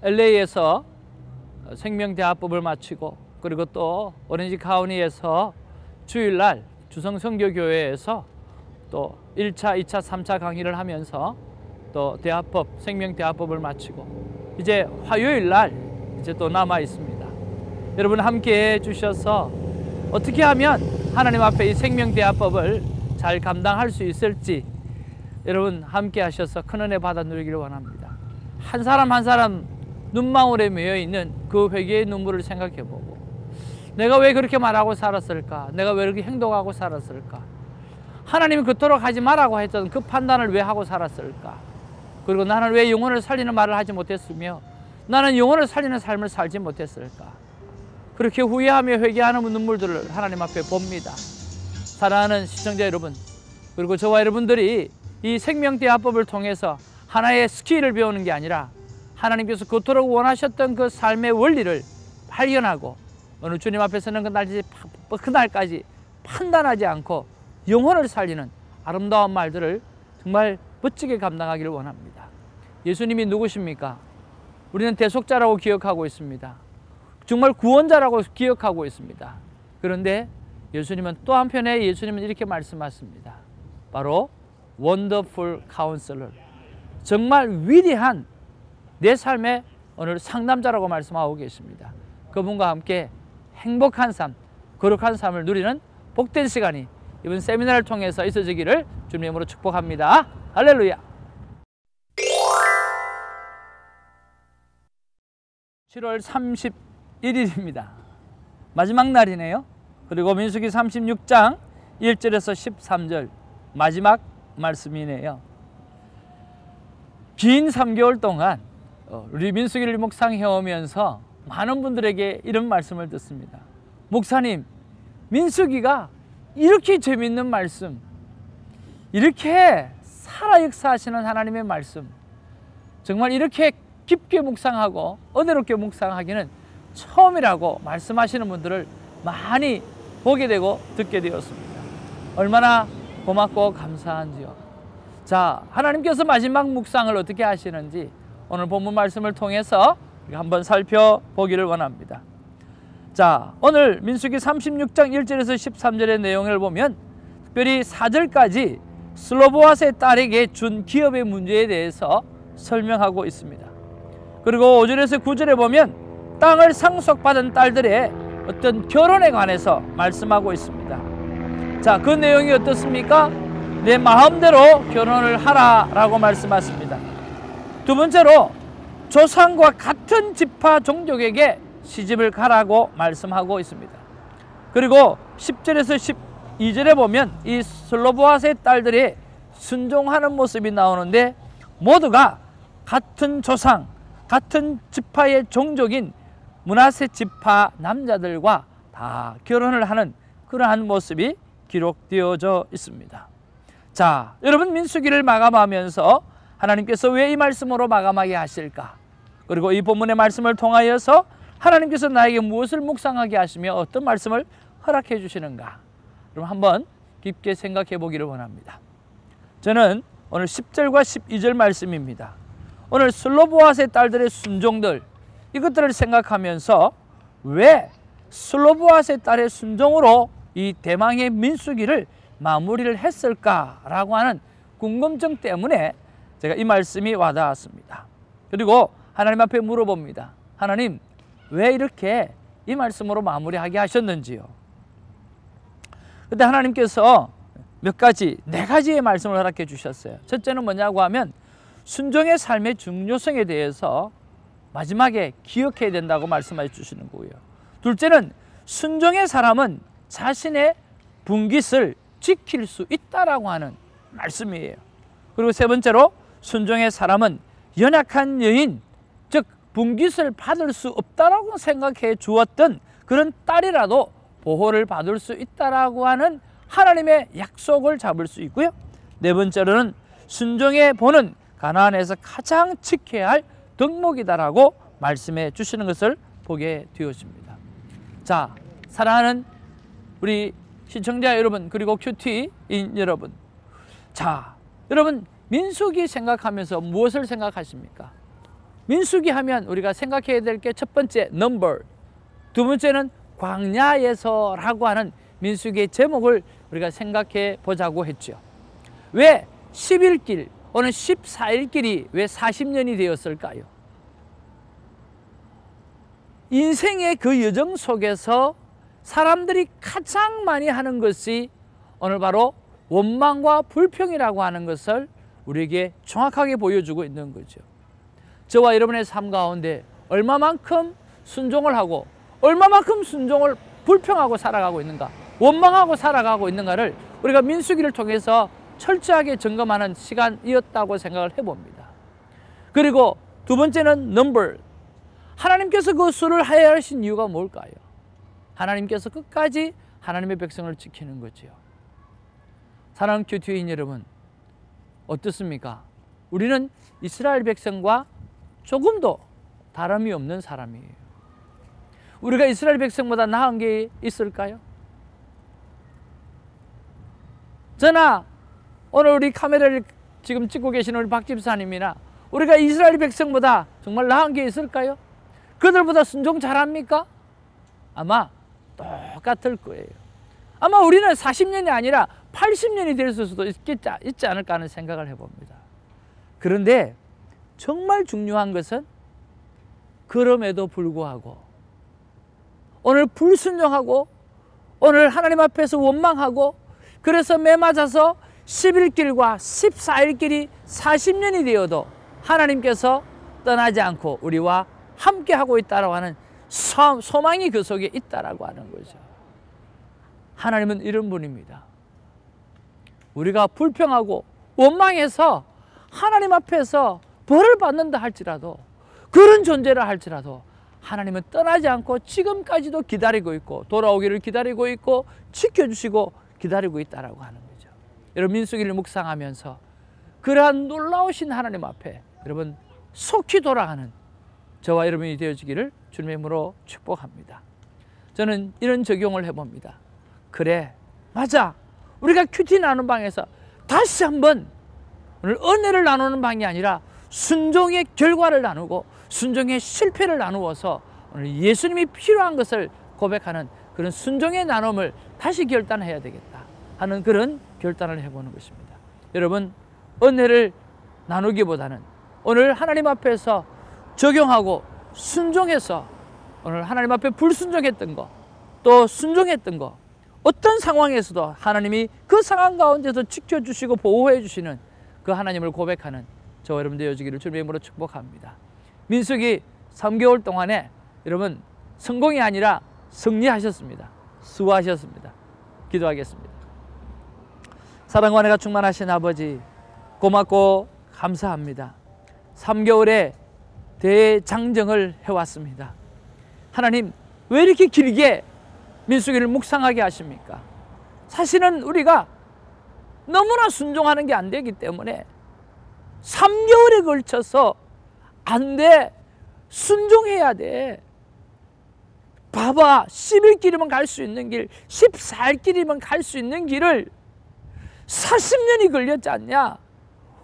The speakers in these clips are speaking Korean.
LA에서 생명대화법을 마치고 그리고 또 오렌지 카운티에서 주일날 주성선교교회에서 또 1차, 2차, 3차 강의를 하면서 또 대화법, 생명대화법을 마치고 이제 화요일날 이제 또 남아 있습니다. 여러분 함께 해 주셔서 어떻게 하면 하나님 앞에 이 생명대화법을 잘 감당할 수 있을지 여러분 함께 하셔서 큰 은혜 받아 누리기를 원합니다. 한 사람 한 사람 눈망울에 매여 있는 그 회개의 눈물을 생각해 보고 내가 왜 그렇게 말하고 살았을까? 내가 왜 그렇게 행동하고 살았을까? 하나님이 그토록 하지 말라고 했던 그 판단을 왜 하고 살았을까? 그리고 나는 왜 영혼을 살리는 말을 하지 못했으며 나는 영혼을 살리는 삶을 살지 못했을까? 그렇게 후회하며 회개하는 눈물들을 하나님 앞에 봅니다. 사랑하는 시청자 여러분, 그리고 저와 여러분들이 이 생명대화법을 통해서 하나의 스킬을 배우는 게 아니라 하나님께서 그토록 원하셨던 그 삶의 원리를 발견하고 어느 주님 앞에 서는 그날까지 판단하지 않고 영혼을 살리는 아름다운 말들을 정말 멋지게 감당하기를 원합니다. 예수님이 누구십니까? 우리는 대속자라고 기억하고 있습니다. 정말 구원자라고 기억하고 있습니다. 그런데 예수님은 또 한편에 예수님은 이렇게 말씀하십니다. 바로 원더풀 카운슬러, 정말 위대한 내 삶의 오늘 상담자라고 말씀하고 계십니다. 그분과 함께 행복한 삶, 거룩한 삶을 누리는 복된 시간이 이번 세미나를 통해서 있어지기를 주님의 이름으로 축복합니다. 할렐루야. 7월 31일입니다. 마지막 날이네요. 그리고 민수기 36장 1절에서 13절 마지막 말씀이네요. 긴 3개월 동안 우리 민수기를 묵상해 오면서 많은 분들에게 이런 말씀을 듣습니다. 목사님, 민수기가 이렇게 재밌는 말씀, 이렇게 살아 역사하시는 하나님의 말씀, 정말 이렇게 깊게 묵상하고 은혜롭게 묵상하기는 처음이라고 말씀하시는 분들을 많이 보게 되고 듣게 되었습니다. 얼마나 고맙고 감사한지요. 자, 하나님께서 마지막 묵상을 어떻게 하시는지 오늘 본문 말씀을 통해서 한번 살펴보기를 원합니다. 자, 오늘 민수기 36장 1절에서 13절의 내용을 보면 특별히 4절까지 슬로보앗의 딸에게 준 기업의 문제에 대해서 설명하고 있습니다. 그리고 5절에서 9절에 보면 땅을 상속받은 딸들의 어떤 결혼에 관해서 말씀하고 있습니다. 자, 그 내용이 어떻습니까? 내 마음대로 결혼을 하라라고 말씀하십니다. 두 번째로 조상과 같은 지파 종족에게 시집을 가라고 말씀하고 있습니다. 그리고 10절에서 12절에 보면 이 슬로보앗의 딸들이 순종하는 모습이 나오는데 모두가 같은 조상, 같은 지파의 종족인 므낫세 지파 남자들과 다 결혼을 하는 그러한 모습이 기록되어져 있습니다. 자, 여러분 민수기를 마감하면서 하나님께서 왜 이 말씀으로 마감하게 하실까? 그리고 이 본문의 말씀을 통하여서 하나님께서 나에게 무엇을 묵상하게 하시며 어떤 말씀을 허락해 주시는가? 그럼 한번 깊게 생각해 보기를 원합니다. 저는 오늘 10절과 12절 말씀입니다. 오늘 슬로보앗의 딸들의 순종들, 이것들을 생각하면서 왜 슬로보앗의 딸의 순종으로 이 대망의 민수기를 마무리를 했을까라고 하는 궁금증 때문에 제가 이 말씀이 와닿았습니다. 그리고 하나님 앞에 물어봅니다. 하나님, 왜 이렇게 이 말씀으로 마무리하게 하셨는지요? 그때 하나님께서 네 가지의 말씀을 허락해 주셨어요. 첫째는 뭐냐고 하면 순종의 삶의 중요성에 대해서 마지막에 기억해야 된다고 말씀해 주시는 거고요. 둘째는 순종의 사람은 자신의 분깃을 지킬 수 있다라고 하는 말씀이에요. 그리고 세 번째로 순종의 사람은 연약한 여인, 즉 분깃을 받을 수 없다라고 생각해 주었던 그런 딸이라도 보호를 받을 수 있다라고 하는 하나님의 약속을 잡을 수 있고요. 네 번째로는 순종해 보는 가나안에서 가장 지켜야 할 덕목이다라고 말씀해 주시는 것을 보게 되었습니다. 자, 사랑하는 우리 시청자 여러분, 그리고 큐티인 여러분, 자, 여러분 민수기 생각하면서 무엇을 생각하십니까? 민수기 하면 우리가 생각해야 될 게 첫 번째 넘버, 두 번째는 광야에서라고 하는 민수기의 제목을 우리가 생각해 보자고 했죠. 왜 10일, 오늘 14일길이 왜 40년이 되었을까요? 인생의 그 여정 속에서 사람들이 가장 많이 하는 것이 오늘 바로 원망과 불평이라고 하는 것을 우리에게 정확하게 보여주고 있는 거죠. 저와 여러분의 삶 가운데 얼마만큼 순종을 하고 얼마만큼 순종을 불평하고 살아가고 있는가, 원망하고 살아가고 있는가를 우리가 민수기를 통해서 철저하게 점검하는 시간이었다고 생각을 해봅니다. 그리고 두 번째는 넘버, 하나님께서 그 수를 하신 이유가 뭘까요? 하나님께서 끝까지 하나님의 백성을 지키는 거지요. 사랑하는 큐티인 여러분, 어떻습니까? 우리는 이스라엘 백성과 조금도 다름이 없는 사람이에요. 우리가 이스라엘 백성보다 나은 게 있을까요? 저나 오늘 우리 카메라를 지금 찍고 계시는 우리 박 집사님이나 우리가 이스라엘 백성보다 정말 나은 게 있을까요? 그들보다 순종 잘합니까? 아마 똑같을 거예요. 아마 우리는 40년이 아니라 80년이 될 수도 있지 않을까 하는 생각을 해봅니다. 그런데 정말 중요한 것은 그럼에도 불구하고 오늘 불순종하고 오늘 하나님 앞에서 원망하고 그래서 매맞아서 10일길과 14일길이 40년이 되어도 하나님께서 떠나지 않고 우리와 함께하고 있다고 하는 소망이 그 속에 있다라고 하는 거죠. 하나님은 이런 분입니다. 우리가 불평하고 원망해서 하나님 앞에서 벌을 받는다 할지라도, 그런 존재라 할지라도 하나님은 떠나지 않고 지금까지도 기다리고 있고 돌아오기를 기다리고 있고 지켜주시고 기다리고 있다라고 하는 거죠. 여러분, 민수기를 묵상하면서 그러한 놀라우신 하나님 앞에 여러분 속히 돌아가는 저와 여러분이 되어지기를 주님의 이름으로 축복합니다. 저는 이런 적용을 해봅니다. 그래, 맞아, 우리가 큐티 나누는 방에서 다시 한번 오늘 은혜를 나누는 방이 아니라 순종의 결과를 나누고 순종의 실패를 나누어서 오늘 예수님이 필요한 것을 고백하는 그런 순종의 나눔을 다시 결단해야 되겠다 하는 그런 결단을 해보는 것입니다. 여러분, 은혜를 나누기보다는 오늘 하나님 앞에서 적용하고 순종해서 오늘 하나님 앞에 불순종했던 거, 또 순종했던 거, 어떤 상황에서도 하나님이 그 상황 가운데서 지켜주시고 보호해 주시는 그 하나님을 고백하는 저와 여러분 되어지기를 주님의 이름으로 축복합니다. 민수기 3개월 동안에 여러분 성공이 아니라 승리하셨습니다. 수고하셨습니다. 기도하겠습니다. 사랑과 은혜가 충만하신 아버지, 고맙고 감사합니다. 3개월의 대장정을 해왔습니다. 하나님, 왜 이렇게 길게 민수기를 묵상하게 하십니까? 사실은 우리가 너무나 순종하는 게 안 되기 때문에 3개월에 걸쳐서 안 돼, 순종해야 돼. 봐봐, 10일길이면 갈 수 있는 길, 14일길이면 갈 수 있는 길을 40년이 걸렸지 않냐?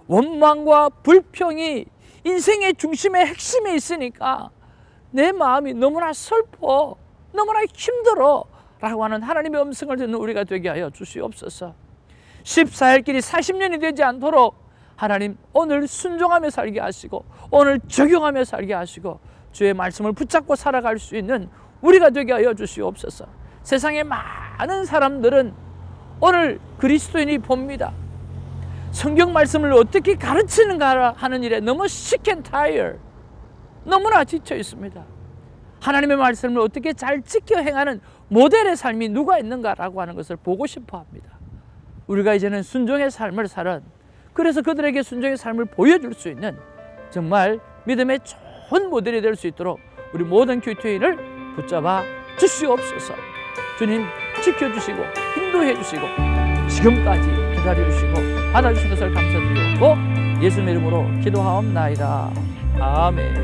원망과 불평이 인생의 중심의 핵심에 있으니까 내 마음이 너무나 슬퍼, 너무나 힘들어 라고 하는 하나님의 음성을 듣는 우리가 되게 하여 주시옵소서. 14일길이 40년이 되지 않도록 하나님 오늘 순종하며 살게 하시고 오늘 적용하며 살게 하시고 주의 말씀을 붙잡고 살아갈 수 있는 우리가 되게 하여 주시옵소서. 세상의 많은 사람들은 오늘 그리스도인이 봅니다. 성경 말씀을 어떻게 가르치는가 하는 일에 너무 sick and tired, 너무나 지쳐 있습니다. 하나님의 말씀을 어떻게 잘 지켜 행하는 모델의 삶이 누가 있는가라고 하는 것을 보고 싶어 합니다. 우리가 이제는 순종의 삶을 살은, 그래서 그들에게 순종의 삶을 보여줄 수 있는 정말 믿음의 좋은 모델이 될 수 있도록 우리 모든 큐티인을 붙잡아 주시옵소서. 주님 지켜주시고 인도해 주시고 지금까지 기다려 주시고 받아주신 것을 감사드리고 예수님의 이름으로 기도하옵나이다. 아멘.